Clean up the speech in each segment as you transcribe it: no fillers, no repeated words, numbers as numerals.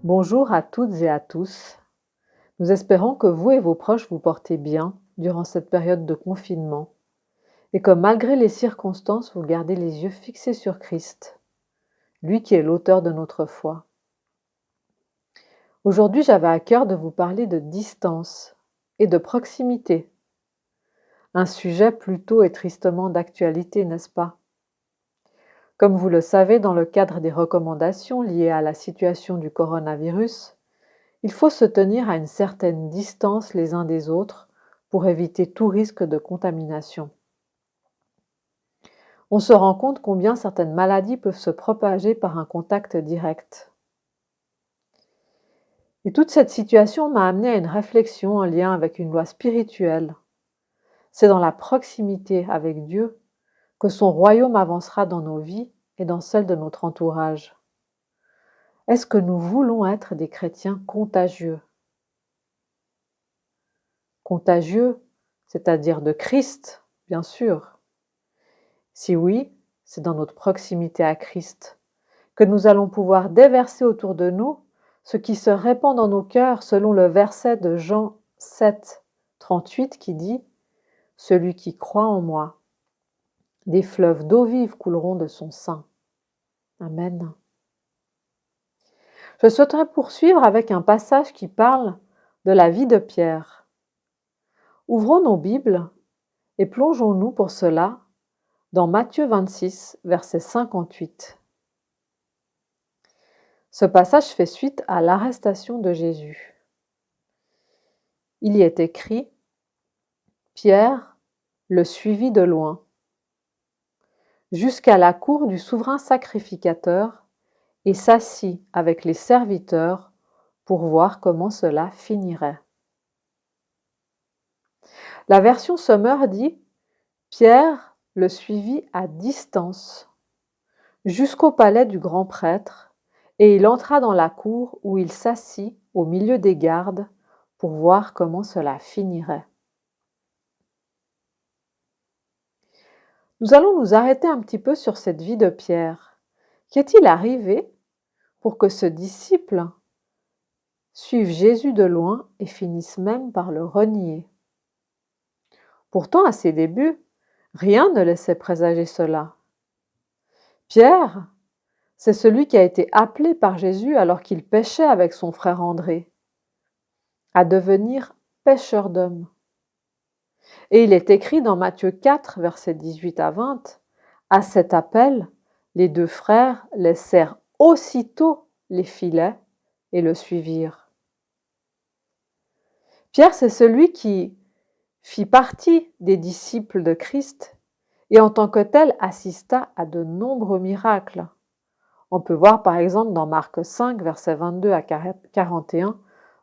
Bonjour à toutes et à tous. Nous espérons que vous et vos proches vous portez bien durant cette période de confinement et que malgré les circonstances, vous gardez les yeux fixés sur Christ, lui qui est l'auteur de notre foi. Aujourd'hui, j'avais à cœur de vous parler de distance et de proximité. Un sujet plutôt et tristement d'actualité, n'est-ce pas? Comme vous le savez, dans le cadre des recommandations liées à la situation du coronavirus, il faut se tenir à une certaine distance les uns des autres pour éviter tout risque de contamination. On se rend compte combien certaines maladies peuvent se propager par un contact direct. Et toute cette situation m'a amené à une réflexion en lien avec une loi spirituelle. C'est dans la proximité avec Dieu que son royaume avancera dans nos vies et dans celles de notre entourage. Est-ce que nous voulons être des chrétiens contagieux? Contagieux, c'est-à-dire de Christ, bien sûr. Si oui, c'est dans notre proximité à Christ que nous allons pouvoir déverser autour de nous ce qui se répand dans nos cœurs selon le verset de Jean 7, 38 qui dit « Celui qui croit en moi, des fleuves d'eau vive couleront de son sein. » Amen. Je souhaiterais poursuivre avec un passage qui parle de la vie de Pierre. Ouvrons nos Bibles et plongeons-nous pour cela dans Matthieu 26, verset 58. Ce passage fait suite à l'arrestation de Jésus. Il y est écrit « Pierre le suivit de loin, jusqu'à la cour du souverain sacrificateur et s'assit avec les serviteurs pour voir comment cela finirait. » La version Sommer dit « Pierre le suivit à distance, jusqu'au palais du grand prêtre, et il entra dans la cour où il s'assit au milieu des gardes pour voir comment cela finirait. » Nous allons nous arrêter un petit peu sur cette vie de Pierre. Qu'est-il arrivé pour que ce disciple suive Jésus de loin et finisse même par le renier? Pourtant, à ses débuts, rien ne laissait présager cela. Pierre, c'est celui qui a été appelé par Jésus alors qu'il pêchait avec son frère André, à devenir pêcheur d'hommes. Et il est écrit dans Matthieu 4, versets 18 à 20, « À cet appel, les deux frères laissèrent aussitôt les filets et le suivirent. » Pierre, c'est celui qui fit partie des disciples de Christ et en tant que tel assista à de nombreux miracles. On peut voir par exemple dans Marc 5, versets 22 à 41,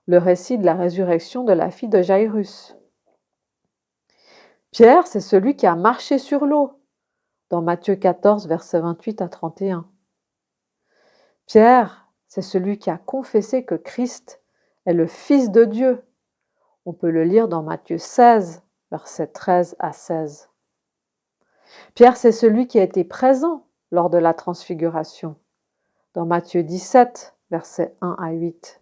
le récit de la résurrection de la fille de Jairus. Pierre, c'est celui qui a marché sur l'eau, dans Matthieu 14, versets 28 à 31. Pierre, c'est celui qui a confessé que Christ est le Fils de Dieu. On peut le lire dans Matthieu 16, versets 13 à 16. Pierre, c'est celui qui a été présent lors de la transfiguration, dans Matthieu 17, versets 1 à 8.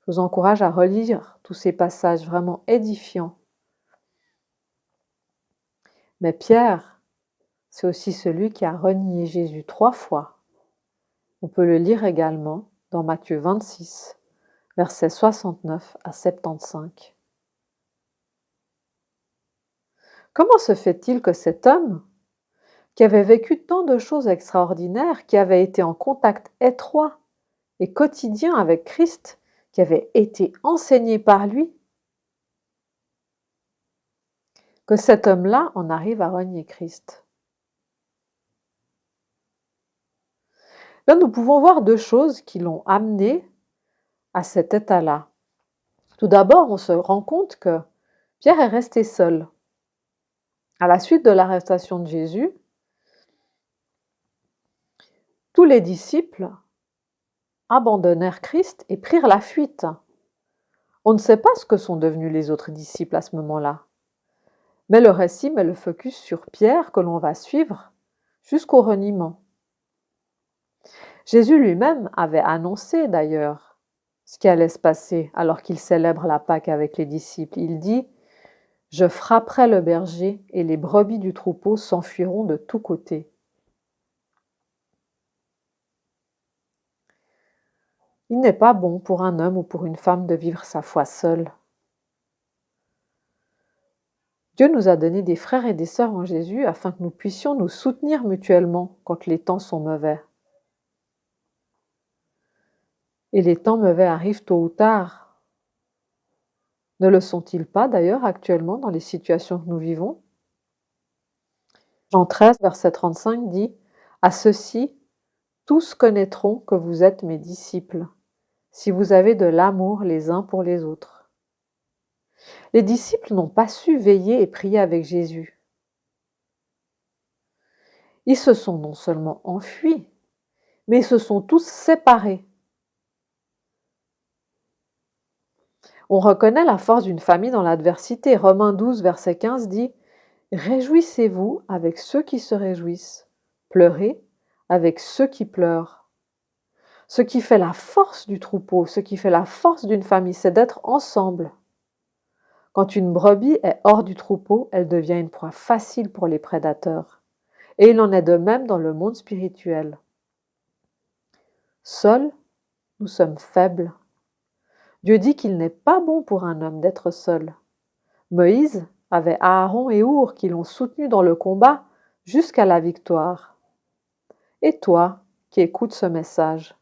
Je vous encourage à relire tous ces passages vraiment édifiants. Mais Pierre, c'est aussi celui qui a renié Jésus 3 fois. On peut le lire également dans Matthieu 26, versets 69 à 75. Comment se fait-il que cet homme, qui avait vécu tant de choses extraordinaires, qui avait été en contact étroit et quotidien avec Christ, qui avait été enseigné par lui, que cet homme-là en arrive à renier Christ? Là, nous pouvons voir deux choses qui l'ont amené à cet état-là. Tout d'abord, on se rend compte que Pierre est resté seul. À la suite de l'arrestation de Jésus, tous les disciples abandonnèrent Christ et prirent la fuite. On ne sait pas ce que sont devenus les autres disciples à ce moment-là. Mais le récit met le focus sur Pierre que l'on va suivre jusqu'au reniement. Jésus lui-même avait annoncé d'ailleurs ce qui allait se passer alors qu'il célèbre la Pâque avec les disciples. Il dit « Je frapperai le berger et les brebis du troupeau s'enfuiront de tous côtés. » Il n'est pas bon pour un homme ou pour une femme de vivre sa foi seul. Dieu nous a donné des frères et des sœurs en Jésus afin que nous puissions nous soutenir mutuellement quand les temps sont mauvais. Et les temps mauvais arrivent tôt ou tard. Ne le sont-ils pas d'ailleurs actuellement dans les situations que nous vivons? Jean 13, verset 35 dit « À ceux-ci, tous connaîtront que vous êtes mes disciples, si vous avez de l'amour les uns pour les autres. » Les disciples n'ont pas su veiller et prier avec Jésus. Ils se sont non seulement enfuis, mais ils se sont tous séparés. On reconnaît la force d'une famille dans l'adversité. Romains 12, verset 15 dit « Réjouissez-vous avec ceux qui se réjouissent, pleurez avec ceux qui pleurent. » Ce qui fait la force du troupeau, ce qui fait la force d'une famille, c'est d'être ensemble. Quand une brebis est hors du troupeau, elle devient une proie facile pour les prédateurs. Et il en est de même dans le monde spirituel. Seuls, nous sommes faibles. Dieu dit qu'il n'est pas bon pour un homme d'être seul. Moïse avait Aaron et Our qui l'ont soutenu dans le combat jusqu'à la victoire. Et toi, qui écoutes ce message,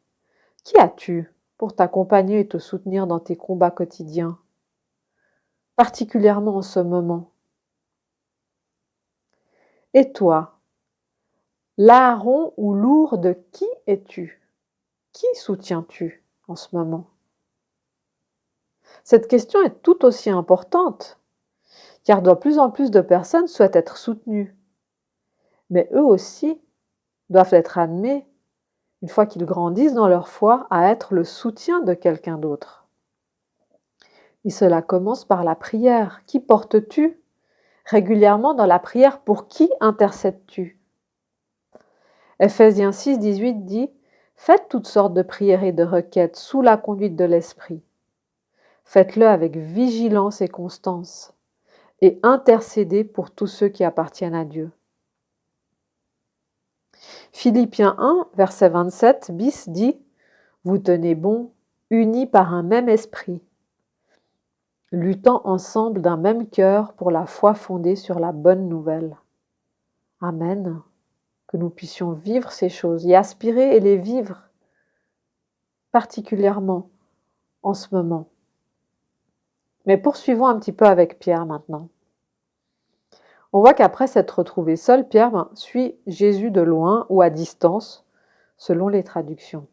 qui as-tu pour t'accompagner et te soutenir dans tes combats quotidiens, particulièrement en ce moment? Et toi, l'Aaron ou l'Our de qui es-tu? Qui soutiens-tu en ce moment? Cette question est tout aussi importante, car de plus en plus de personnes souhaitent être soutenues. Mais eux aussi doivent être amenés, une fois qu'ils grandissent dans leur foi, à être le soutien de quelqu'un d'autre. Et cela commence par la prière. Qui portes-tu? Régulièrement dans la prière, pour qui intercèdes-tu? Ephésiens 6, 18 dit « Faites toutes sortes de prières et de requêtes sous la conduite de l'Esprit. Faites-le avec vigilance et constance, et intercédez pour tous ceux qui appartiennent à Dieu. » Philippiens 1, verset 27 bis dit « Vous tenez bon, unis par un même esprit, luttant ensemble d'un même cœur pour la foi fondée sur la bonne nouvelle. » Amen. Que nous puissions vivre ces choses, y aspirer et les vivre, particulièrement en ce moment. Mais poursuivons un petit peu avec Pierre maintenant. On voit qu'après s'être retrouvé seul, Pierre suit Jésus de loin ou à distance, selon les traductions.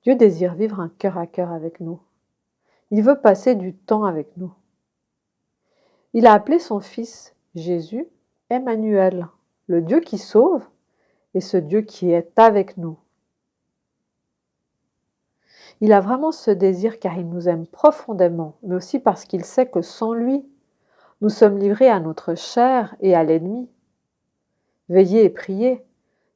Dieu désire vivre un cœur à cœur avec nous. Il veut passer du temps avec nous. Il a appelé son fils Jésus Emmanuel, le Dieu qui sauve et ce Dieu qui est avec nous. Il a vraiment ce désir car il nous aime profondément, mais aussi parce qu'il sait que sans lui, nous sommes livrés à notre chair et à l'ennemi. Veillez et priez,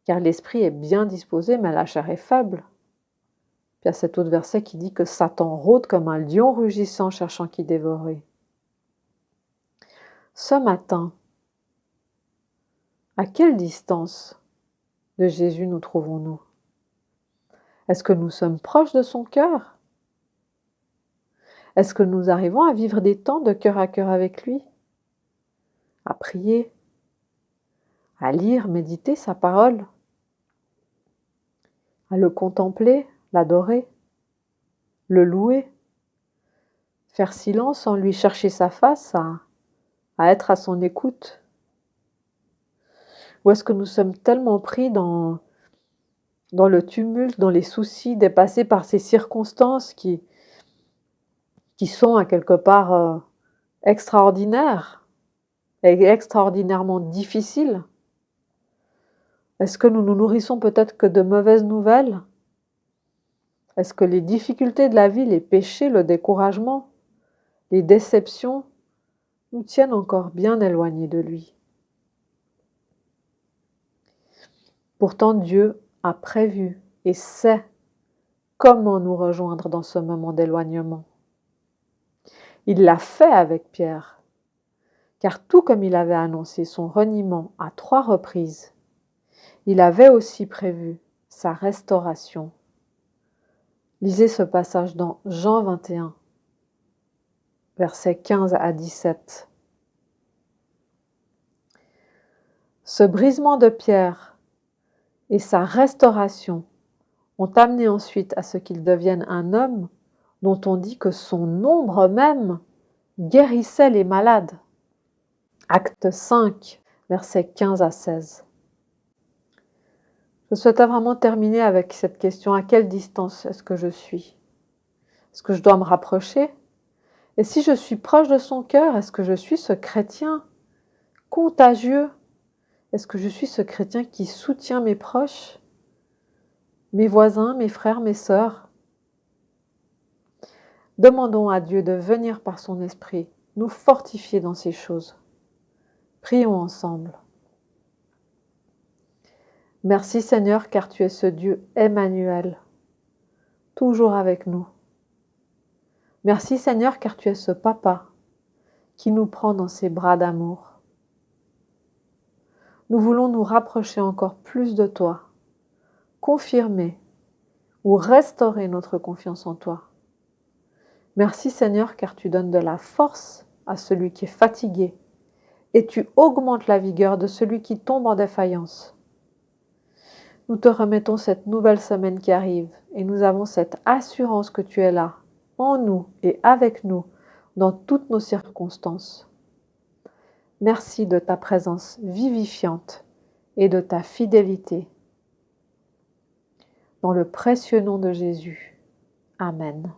car l'esprit est bien disposé, mais la chair est faible. Puis il y a cet autre verset qui dit que Satan rôde comme un lion rugissant cherchant qui dévorer. Ce matin, à quelle distance de Jésus nous trouvons-nous? Est-ce que nous sommes proches de son cœur? Est-ce que nous arrivons à vivre des temps de cœur à cœur avec lui? À prier, à lire, méditer sa parole, à le contempler, l'adorer, le louer, faire silence en lui, chercher sa face, à être à son écoute? Ou est-ce que nous sommes tellement pris dans le tumulte, dans les soucis, dépassés par ces circonstances qui sont à quelque part extraordinaires et extraordinairement difficiles? Est-ce que nous nous nourrissons peut-être que de mauvaises nouvelles? Est-ce que les difficultés de la vie, les péchés, le découragement, les déceptions nous tiennent encore bien éloignés de lui? Pourtant, Dieu a prévu et sait comment nous rejoindre dans ce moment d'éloignement. Il l'a fait avec Pierre, car tout comme il avait annoncé son reniement à 3 reprises, il avait aussi prévu sa restauration. Lisez ce passage dans Jean 21, versets 15 à 17. Ce brisement de Pierre et sa restauration ont amené ensuite à ce qu'il devienne un homme dont on dit que son ombre même guérissait les malades. Acte 5, versets 15 à 16. Je souhaitais vraiment terminer avec cette question: à quelle distance est-ce que je suis? Est-ce que je dois me rapprocher? Et si je suis proche de son cœur, est-ce que je suis ce chrétien contagieux? Est-ce que je suis ce chrétien qui soutient mes proches, mes voisins, mes frères, mes sœurs? Demandons à Dieu de venir par son esprit nous fortifier dans ces choses. Prions ensemble. Merci Seigneur, car tu es ce Dieu Emmanuel, toujours avec nous. Merci Seigneur, car tu es ce Papa qui nous prend dans ses bras d'amour. Nous voulons nous rapprocher encore plus de toi, confirmer ou restaurer notre confiance en toi. Merci Seigneur, car tu donnes de la force à celui qui est fatigué et tu augmentes la vigueur de celui qui tombe en défaillance. Nous te remettons cette nouvelle semaine qui arrive et nous avons cette assurance que tu es là, en nous et avec nous, dans toutes nos circonstances. Merci de ta présence vivifiante et de ta fidélité. Dans le précieux nom de Jésus. Amen.